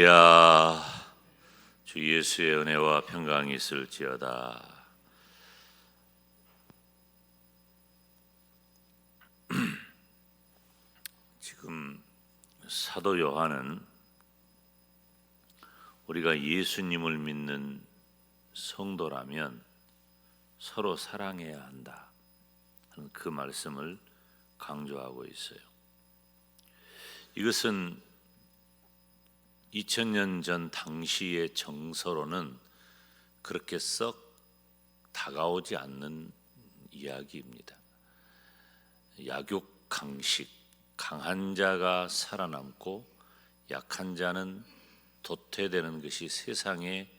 야, 주 예수의 은혜와 평강이 있을지어다. 지금 사도 요한은 우리가 예수님을 믿는 성도라면 서로 사랑해야 한다 하는 그 말씀을 강조하고 있어요. 이것은 2000년 전 당시의 정서로는 그렇게 썩 다가오지 않는 이야기입니다. 약육강식, 강한 자가 살아남고 약한 자는 도태되는 것이 세상의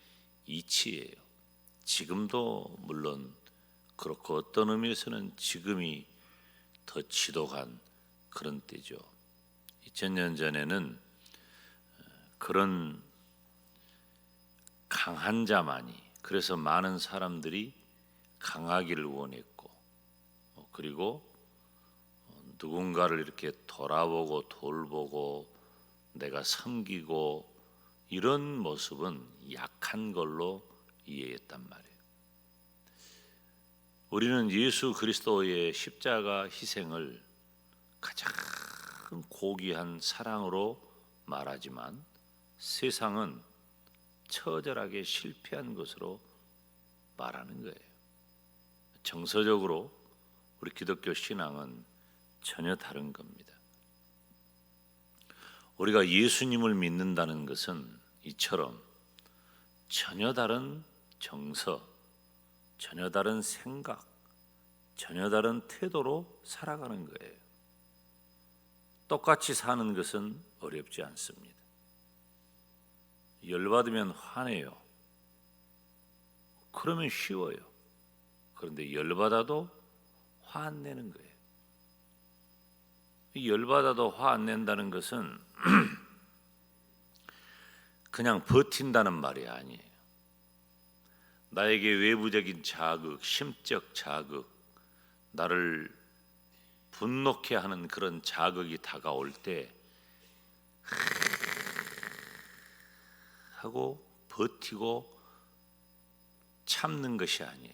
이치예요. 지금도 물론 그렇고 어떤 의미에서는 지금이 더 지독한 그런 때죠. 2000년 전에는 그런 강한 자만이, 그래서 많은 사람들이 강하기를 원했고, 그리고 누군가를 이렇게 돌아보고 돌보고 내가 섬기고 이런 모습은 약한 걸로 이해했단 말이에요. 우리는 예수 그리스도의 십자가 희생을 가장 고귀한 사랑으로 말하지만 세상은 처절하게 실패한 것으로 말하는 거예요. 정서적으로 우리 기독교 신앙은 전혀 다른 겁니다. 우리가 예수님을 믿는다는 것은 이처럼 전혀 다른 정서, 전혀 다른 생각, 전혀 다른 태도로 살아가는 거예요. 똑같이 사는 것은 어렵지 않습니다. 열받으면 화내요. 그러면 쉬워요. 그런데 열받아도 화 안 내는 거예요. 열받아도 화 안 낸다는 것은 그냥 버틴다는 말이 아니에요. 나에게 외부적인 자극, 심적 자극, 나를 분노케 하는 그런 자극이 다가올 때 하고 버티고 참는 것이 아니에요.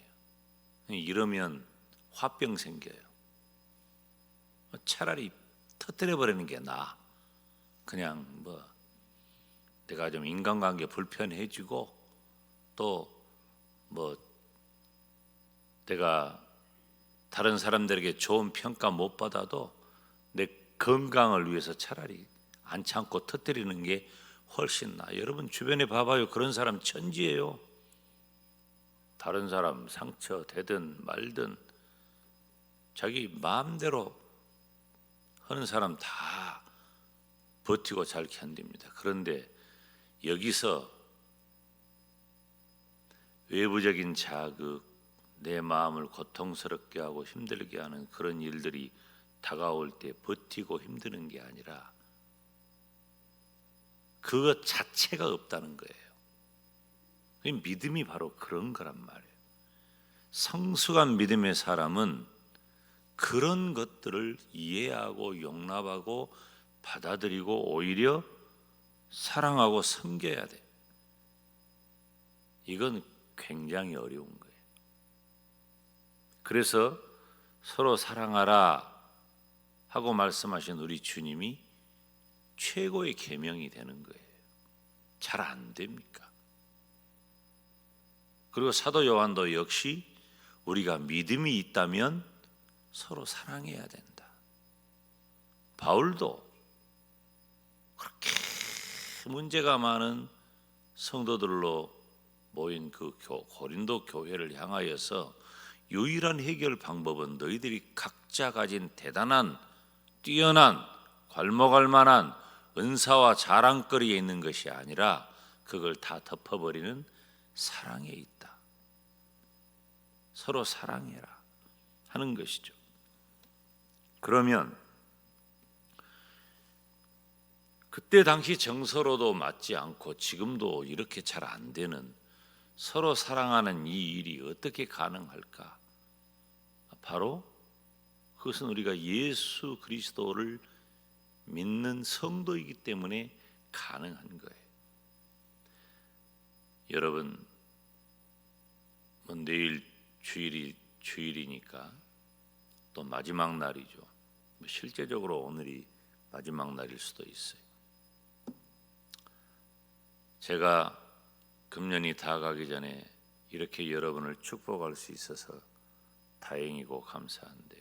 이러면 화병 생겨요. 차라리 터뜨려 버리는 게 나아. 그냥 내가 좀 인간관계 불편해지고 또 내가 다른 사람들에게 좋은 평가 못 받아도 내 건강을 위해서 차라리 안 참고 터뜨리는 게 훨씬 나아. 여러분 주변에 봐봐요. 그런 사람 천지예요. 다른 사람 상처 되든 말든 자기 마음대로 하는 사람 다 버티고 잘 견딥니다. 그런데 여기서 외부적인 자극, 내 마음을 고통스럽게 하고 힘들게 하는 그런 일들이 다가올 때 버티고 힘드는 게 아니라 그것 자체가 없다는 거예요. 믿음이 바로 그런 거란 말이에요. 성숙한 믿음의 사람은 그런 것들을 이해하고 용납하고 받아들이고 오히려 사랑하고 섬겨야 돼. 이건 굉장히 어려운 거예요. 그래서 서로 사랑하라 하고 말씀하신 우리 주님이 최고의 계명이 되는 거예요. 잘 안 됩니까? 그리고 사도 요한도 역시 우리가 믿음이 있다면 서로 사랑해야 된다. 바울도 그렇게 문제가 많은 성도들로 모인 그 고린도 교회를 향하여서 유일한 해결 방법은 너희들이 각자 가진 대단한 뛰어난 괄목할 만한 은사와 자랑거리에 있는 것이 아니라 그걸 다 덮어버리는 사랑에 있다. 서로 사랑해라 하는 것이죠. 그러면 그때 당시 정서로도 맞지 않고 지금도 이렇게 잘 안 되는 서로 사랑하는 이 일이 어떻게 가능할까? 바로 그것은 우리가 예수 그리스도를 믿는 성도이기 때문에 가능한 거예요. 여러분, 내일 주일이니까 또 마지막 날이죠. 실제적으로 오늘이 마지막 날일 수도 있어요. 제가 금년이 다 가기 전에 이렇게 여러분을 축복할 수 있어서 다행이고 감사한데,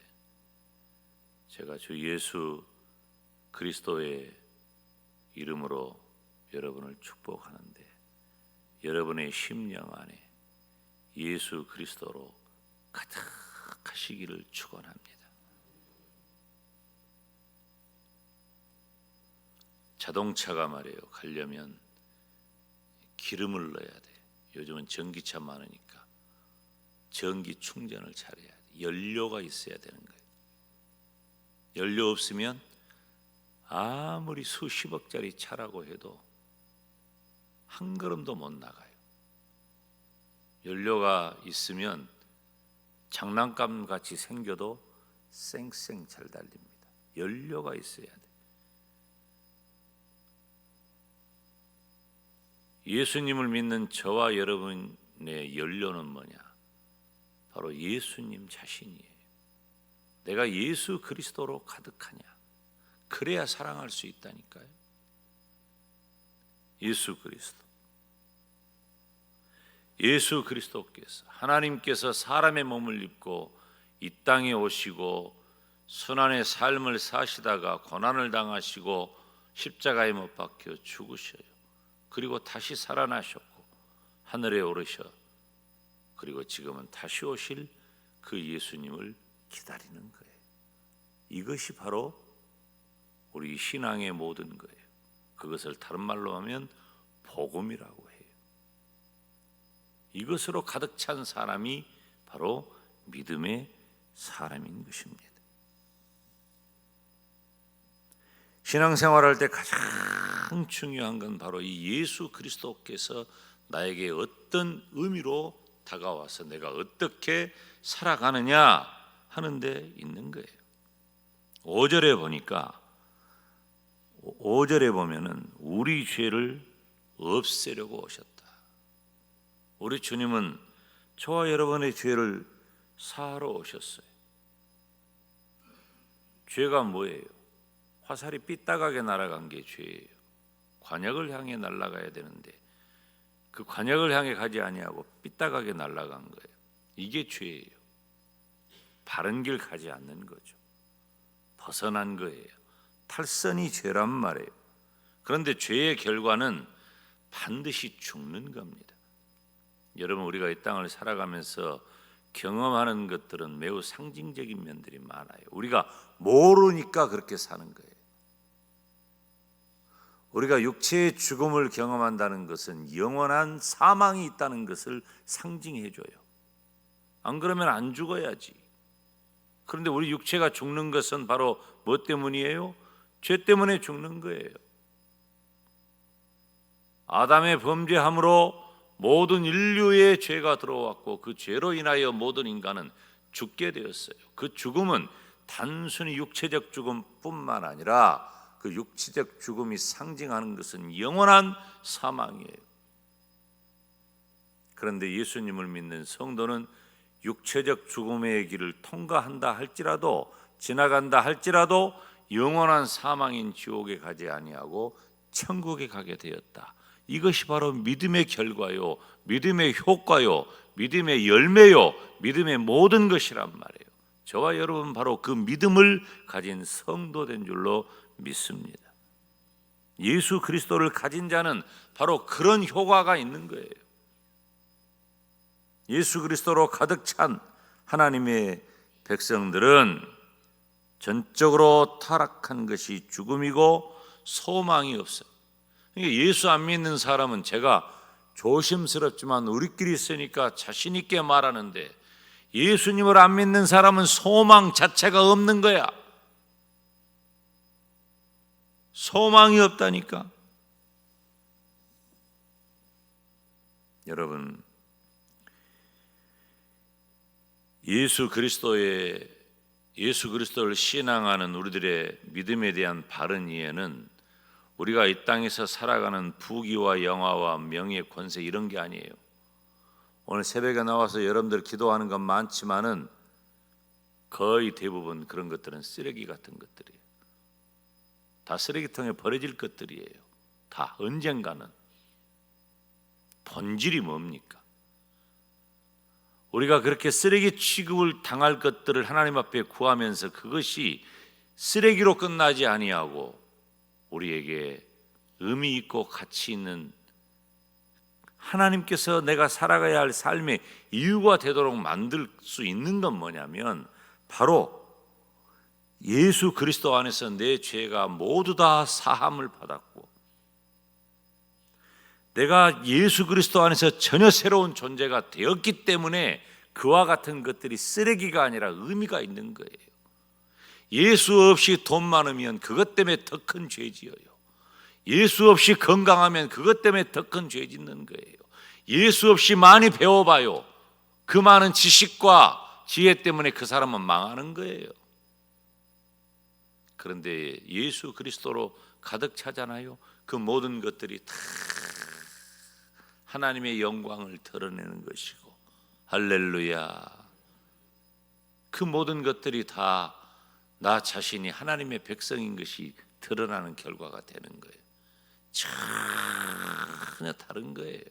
제가 주 예수 그리스도의 이름으로 여러분을 축복하는데, 여러분의 심령 안에 예수 그리스도로 가득하시기를 축원합니다. 자동차가 말이에요, 가려면 기름을 넣어야 돼. 요즘은 전기차 많으니까 전기 충전을 잘해야 돼. 연료가 있어야 되는 거예요. 연료 없으면 아무리 수십억짜리 차라고 해도 한 걸음도 못 나가요. 연료가 있으면 장난감 같이 생겨도 쌩쌩 잘 달립니다. 연료가 있어야 돼. 예수님을 믿는 저와 여러분의 연료는 뭐냐? 바로 예수님 자신이에요. 내가 예수 그리스도로 가득하냐? 그래야 사랑할 수 있다니까요. 예수 그리스도. 예수 그리스도께서, 하나님께서 사람의 몸을 입고 이 땅에 오시고 순환의 삶을 사시다가 고난을 당하시고 십자가에 못 박혀 죽으셔요. 그리고 다시 살아나셨고 하늘에 오르셔, 그리고 지금은 다시 오실 그 예수님을 기다리는 거예요. 이것이 바로 우리 신앙의 모든 거예요. 그것을 다른 말로 하면 복음이라고 해요. 이것으로 가득 찬 사람이 바로 믿음의 사람인 것입니다. 신앙생활할 때 가장 중요한 건 바로 이 예수 그리스도께서 나에게 어떤 의미로 다가와서 내가 어떻게 살아가느냐 하는 데 있는 거예요. 5절에 보니까, 5절에 보면은 우리 죄를 없애려고 오셨다. 우리 주님은 저와 여러분의 죄를 사하러 오셨어요. 죄가 뭐예요? 화살이 삐딱하게 날아간 게 죄예요. 관역을 향해 날아가야 되는데 그 관역을 향해 가지 아니하고 삐딱하게 날아간 거예요. 이게 죄예요. 바른 길 가지 않는 거죠. 벗어난 거예요. 탈선이 죄란 말이에요. 그런데 죄의 결과는 반드시 죽는 겁니다. 여러분, 우리가 이 땅을 살아가면서 경험하는 것들은 매우 상징적인 면들이 많아요. 우리가 모르니까 그렇게 사는 거예요. 우리가 육체의 죽음을 경험한다는 것은 영원한 사망이 있다는 것을 상징해 줘요. 안 그러면 안 죽어야지. 그런데 우리 육체가 죽는 것은 바로 뭐 때문이에요? 죄 때문에 죽는 거예요. 아담의 범죄함으로 모든 인류의 죄가 들어왔고 그 죄로 인하여 모든 인간은 죽게 되었어요. 그 죽음은 단순히 육체적 죽음뿐만 아니라 그 육체적 죽음이 상징하는 것은 영원한 사망이에요. 그런데 예수님을 믿는 성도는 육체적 죽음의 길을 통과한다 할지라도, 지나간다 할지라도 영원한 사망인 지옥에 가지 아니하고 천국에 가게 되었다. 이것이 바로 믿음의 결과요, 믿음의 효과요, 믿음의 열매요, 믿음의 모든 것이란 말이에요. 저와 여러분 바로 그 믿음을 가진 성도된 줄로 믿습니다. 예수 그리스도를 가진 자는 바로 그런 효과가 있는 거예요. 예수 그리스도로 가득 찬 하나님의 백성들은 전적으로 타락한 것이 죽음이고 소망이 없어요. 그러니까 예수 안 믿는 사람은, 제가 조심스럽지만 우리끼리 있으니까 자신 있게 말하는데, 예수님을 안 믿는 사람은 소망 자체가 없는 거야. 소망이 없다니까. 여러분, 예수 그리스도를 신앙하는 우리들의 믿음에 대한 바른 이해는 우리가 이 땅에서 살아가는 부귀와 영화와 명예, 권세 이런 게 아니에요. 오늘 새벽에 나와서 여러분들 기도하는 건 많지만은 거의 대부분 그런 것들은 쓰레기 같은 것들이에요. 다 쓰레기통에 버려질 것들이에요. 다 언젠가는. 본질이 뭡니까? 우리가 그렇게 쓰레기 취급을 당할 것들을 하나님 앞에 구하면서 그것이 쓰레기로 끝나지 아니하고 우리에게 의미 있고 가치 있는 하나님께서 내가 살아가야 할 삶의 이유가 되도록 만들 수 있는 건 뭐냐면 바로 예수 그리스도 안에서 내 죄가 모두 다 사함을 받았고 내가 예수 그리스도 안에서 전혀 새로운 존재가 되었기 때문에 그와 같은 것들이 쓰레기가 아니라 의미가 있는 거예요. 예수 없이 돈 많으면 그것 때문에 더 큰 죄 지어요. 예수 없이 건강하면 그것 때문에 더 큰 죄 짓는 거예요. 예수 없이 많이 배워봐요. 그 많은 지식과 지혜 때문에 그 사람은 망하는 거예요. 그런데 예수 그리스도로 가득 차잖아요. 그 모든 것들이 다 하나님의 영광을 드러내는 것이고 할렐루야. 그 모든 것들이 다 나 자신이 하나님의 백성인 것이 드러나는 결과가 되는 거예요. 전혀 다른 거예요.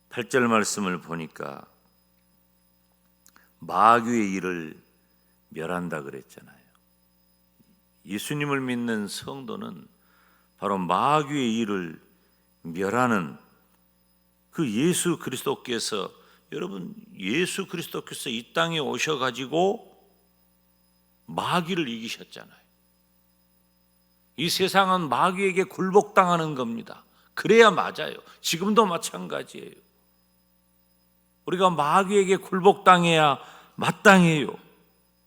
팔 절 말씀을 보니까 마귀의 일을 멸한다 그랬잖아요. 예수님을 믿는 성도는 바로 마귀의 일을 멸하는 그 예수 그리스도께서 여러분 예수 그리스도께서 이 땅에 오셔가지고 마귀를 이기셨잖아요. 이 세상은 마귀에게 굴복당하는 겁니다. 그래야 맞아요. 지금도 마찬가지예요. 우리가 마귀에게 굴복당해야 마땅해요.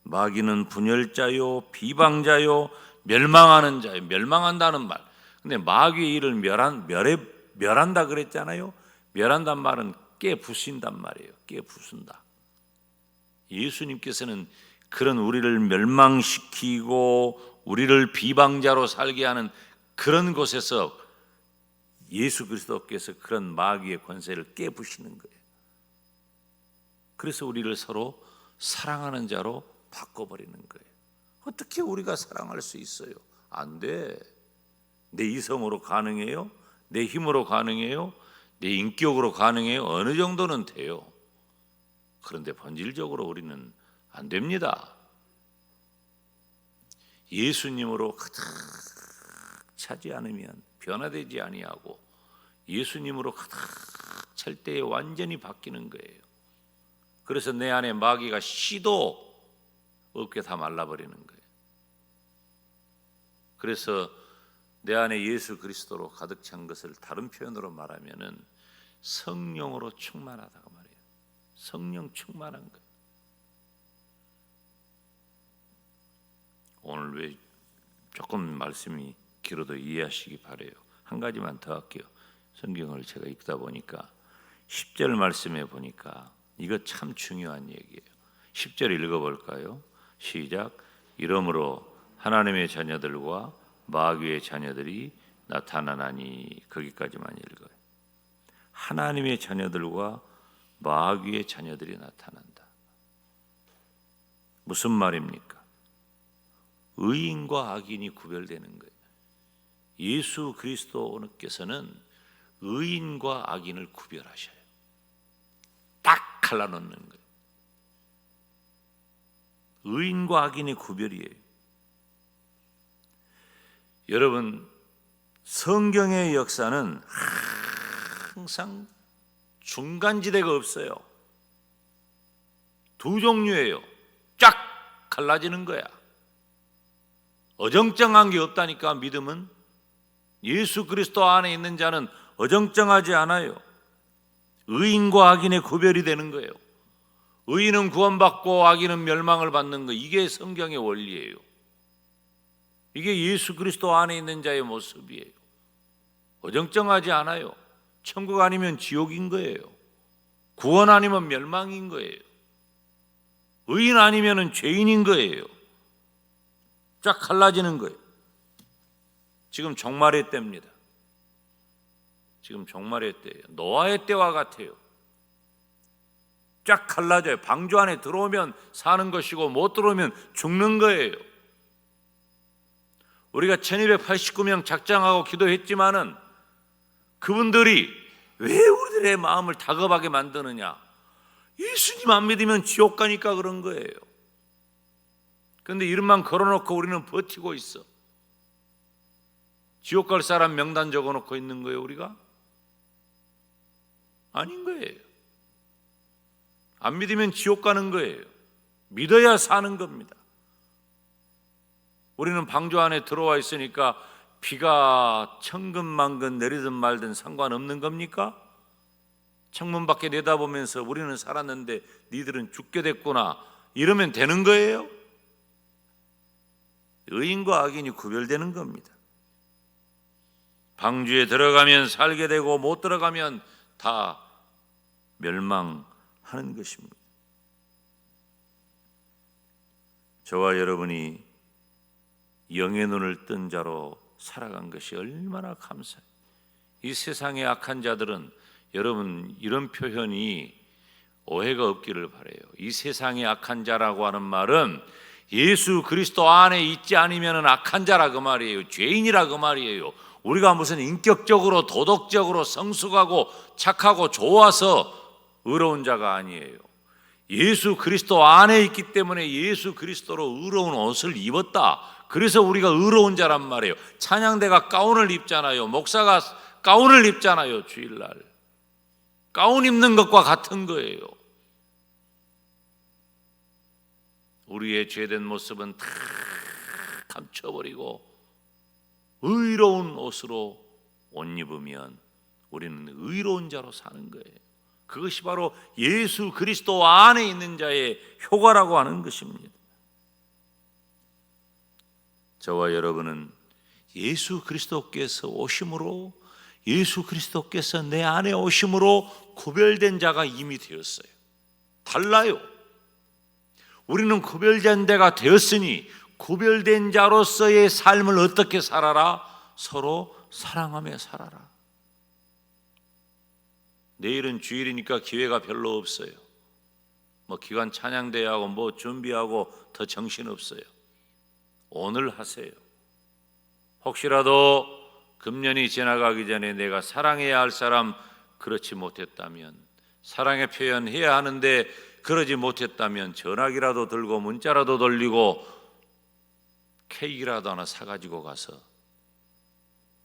마귀는 분열자요, 비방자요, 멸망하는 자요. 멸망한다는 말. 근데 마귀의 일을 멸한다 그랬잖아요. 멸한단 말은 깨부순단 말이에요. 깨부순다. 예수님께서는 그런 우리를 멸망시키고 우리를 비방자로 살게 하는 그런 곳에서 예수 그리스도께서 그런 마귀의 권세를 깨부시는 거예요. 그래서 우리를 서로 사랑하는 자로 바꿔버리는 거예요. 어떻게 우리가 사랑할 수 있어요? 안 돼. 내 이성으로 가능해요? 내 힘으로 가능해요? 내 인격으로 가능해요? 어느 정도는 돼요. 그런데 본질적으로 우리는 안 됩니다. 예수님으로 가득 차지 않으면 변화되지 아니하고 예수님으로 가득 찰 때에 완전히 바뀌는 거예요. 그래서 내 안에 마귀가 씨도 없게 다 말라버리는 거예요. 그래서 내 안에 예수 그리스도로 가득 찬 것을 다른 표현으로 말하면은 성령으로 충만하다고 말해요. 성령 충만한 거예요. 오늘 왜 조금 말씀이 길어도 이해하시기 바래요. 한 가지만 더 할게요. 성경을 제가 읽다 보니까 10절 말씀에 보니까 이거 참 중요한 얘기예요. 10절 읽어볼까요? 시작. 이러므로 하나님의 자녀들과 마귀의 자녀들이 나타나나니. 거기까지만 읽어요. 하나님의 자녀들과 마귀의 자녀들이 나타난다. 무슨 말입니까? 의인과 악인이 구별되는 거예요. 예수 그리스도께서는 의인과 악인을 구별하셔요. 딱 갈라놓는 거예요. 의인과 악인의 구별이에요. 여러분, 성경의 역사는 항상 중간지대가 없어요. 두 종류예요. 쫙 갈라지는 거야. 어정쩡한 게 없다니까. 믿음은 예수 그리스도 안에 있는 자는 어정쩡하지 않아요. 의인과 악인의 구별이 되는 거예요. 의인은 구원받고 악인은 멸망을 받는 거. 이게 성경의 원리예요. 이게 예수 그리스도 안에 있는 자의 모습이에요. 어정쩡하지 않아요. 천국 아니면 지옥인 거예요. 구원 아니면 멸망인 거예요. 의인 아니면은 죄인인 거예요. 쫙 갈라지는 거예요. 지금 종말의 때입니다. 지금 종말의 때예요. 노아의 때와 같아요. 쫙 갈라져요. 방주 안에 들어오면 사는 것이고 못 들어오면 죽는 거예요. 우리가 1289명 작정하고 기도했지만은 그분들이 왜 우리들의 마음을 다급하게 만드느냐? 예수님 안 믿으면 지옥 가니까 그런 거예요. 그런데 이름만 걸어놓고 우리는 버티고 있어. 지옥 갈 사람 명단 적어놓고 있는 거예요, 우리가? 아닌 거예요. 안 믿으면 지옥 가는 거예요. 믿어야 사는 겁니다. 우리는 방주 안에 들어와 있으니까 비가 천근만근 내리든 말든 상관없는 겁니까? 창문 밖에 내다보면서 우리는 살았는데 니들은 죽게 됐구나 이러면 되는 거예요? 의인과 악인이 구별되는 겁니다. 방주에 들어가면 살게 되고 못 들어가면 다 멸망하는 것입니다. 저와 여러분이 영의 눈을 뜬 자로 살아간 것이 얼마나 감사해요. 이 세상의 악한 자들은 여러분 이런 표현이 오해가 없기를 바라요. 이 세상의 악한 자라고 하는 말은 예수 그리스도 안에 있지 않으면 악한 자라 그 말이에요. 죄인이라 그 말이에요. 우리가 무슨 인격적으로 도덕적으로 성숙하고 착하고 좋아서 의로운 자가 아니에요. 예수 그리스도 안에 있기 때문에 예수 그리스도로 의로운 옷을 입었다. 그래서 우리가 의로운 자란 말이에요. 찬양대가 가운을 입잖아요. 목사가 가운을 입잖아요. 주일날 가운 입는 것과 같은 거예요. 우리의 죄된 모습은 다 감춰버리고 의로운 옷으로 옷 입으면 우리는 의로운 자로 사는 거예요. 그것이 바로 예수 그리스도 안에 있는 자의 효과라고 하는 것입니다. 저와 여러분은 예수 그리스도께서 오심으로, 예수 그리스도께서 내 안에 오심으로 구별된 자가 이미 되었어요. 달라요. 우리는 구별된 자가 되었으니 구별된 자로서의 삶을 어떻게 살아라? 서로 사랑하며 살아라. 내일은 주일이니까 기회가 별로 없어요. 기관 찬양대회하고 준비하고 더 정신없어요. 오늘 하세요. 혹시라도 금년이 지나가기 전에 내가 사랑해야 할 사람 그렇지 못했다면, 사랑의 표현해야 하는데 그러지 못했다면 전화기라도 들고 문자라도 돌리고 케이크라도 하나 사가지고 가서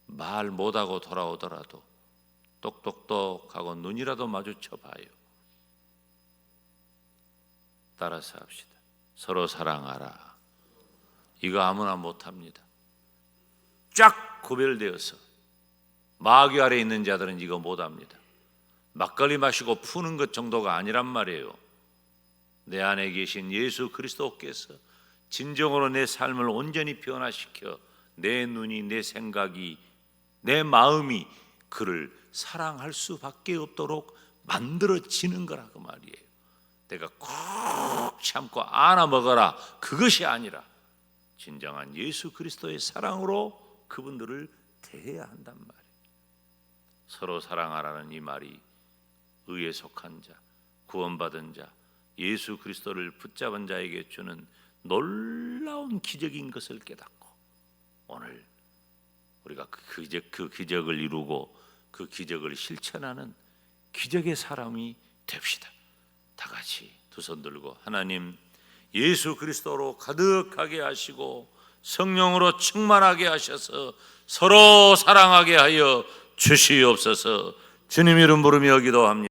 말 못하고 돌아오더라도 똑똑똑하고 눈이라도 마주쳐 봐요. 따라서 합시다. 서로 사랑하라. 이거 아무나 못합니다. 쫙 구별되어서 마귀 아래 있는 자들은 이거 못합니다. 막걸리 마시고 푸는 것 정도가 아니란 말이에요. 내 안에 계신 예수 그리스도께서 진정으로 내 삶을 온전히 변화시켜 내 눈이, 내 생각이, 내 마음이 그를 사랑할 수밖에 없도록 만들어지는 거라고 말이에요. 내가 꼭 참고 안아 먹어라 그것이 아니라 진정한 예수 그리스도의 사랑으로 그분들을 대해야 한단 말이에요. 서로 사랑하라는 이 말이 의에 속한 자, 구원받은 자, 예수 그리스도를 붙잡은 자에게 주는 놀라운 기적인 것을 깨닫고 오늘 우리가 그 기적을 이루고 그 기적을 실천하는 기적의 사람이 됩시다. 다 같이 두 손 들고 하나님 예수 그리스도로 가득하게 하시고 성령으로 충만하게 하셔서 서로 사랑하게 하여 주시옵소서. 주님 이름 부르며 기도합니다.